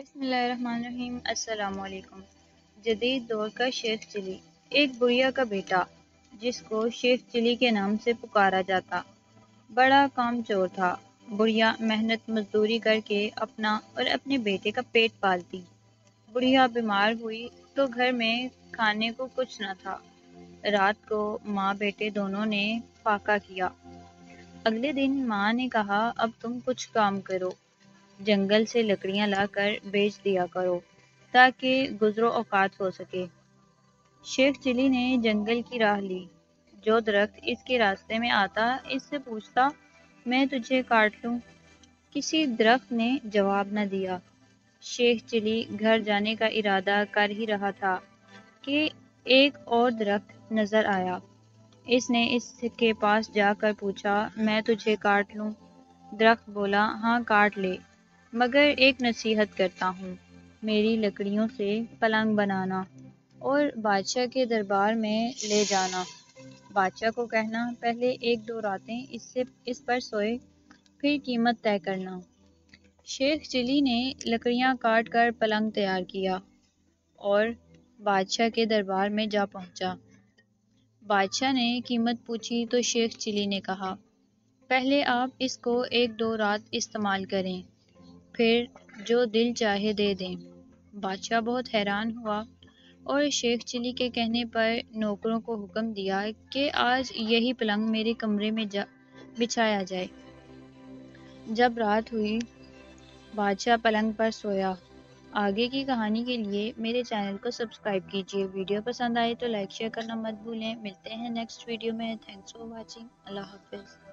بسم اللہ الرحمن الرحیم۔ السلام علیکم۔ جدید دور کا شیخ چلی۔ ایک بڑھیا کا بیٹا جس کو شیخ چلی کے نام سے پکارا جاتا بڑا کام چور تھا۔ بڑھیا محنت مزدوری کر کے اپنا اور اپنے بیٹے کا پیٹ پالتی۔ بڑھیا بیمار ہوئی تو گھر میں کھانے کو کچھ نہ تھا۔ رات کو ماں بیٹے دونوں نے فاقہ کیا۔ اگلے دن ماں نے کہا اب تم کچھ کام کرو، جنگل سے لکڑیاں لا کر بیچ دیا کرو تاکہ گزر و اوقات ہو سکے۔ شیخ چلی نے جنگل کی راہ لی۔ جو درخت اس کے راستے میں آتا اس سے پوچھتا میں تجھے کاٹ لوں۔ کسی درخت نے جواب نہ دیا۔ شیخ چلی گھر جانے کا ارادہ کر ہی رہا تھا کہ ایک اور درخت نظر آیا۔ اس نے اس کے پاس جا کر پوچھا میں تجھے کاٹ لوں؟ درخت بولا ہاں کاٹ لے، مگر ایک نصیحت کرتا ہوں، میری لکڑیوں سے پلنگ بنانا اور بادشاہ کے دربار میں لے جانا۔ بادشاہ کو کہنا پہلے ایک دو راتیں اس پر سوئے پھر قیمت طے کرنا۔ شیخ چلی نے لکڑیاں کاٹ کر پلنگ تیار کیا اور بادشاہ کے دربار میں جا پہنچا۔ بادشاہ نے قیمت پوچھی تو شیخ چلی نے کہا پہلے آپ اس کو ایک دو رات استعمال کریں، پھر جو دل چاہے دے دیں۔ بادشاہ بہت حیران ہوا اور شیخ چلی کے کہنے پر نوکروں کو حکم دیا کہ آج یہی پلنگ میرے کمرے میں بچھایا جائے۔ جب رات ہوئی بادشاہ پلنگ پر سویا۔ آگے کی کہانی کے لیے میرے چینل کو سبسکرائب کیجیے۔ ویڈیو پسند آئے تو لائک شیئر کرنا مت بھولیں۔ ملتے ہیں نیکسٹ ویڈیو میں۔ Thanks for watching. اللہ حافظ۔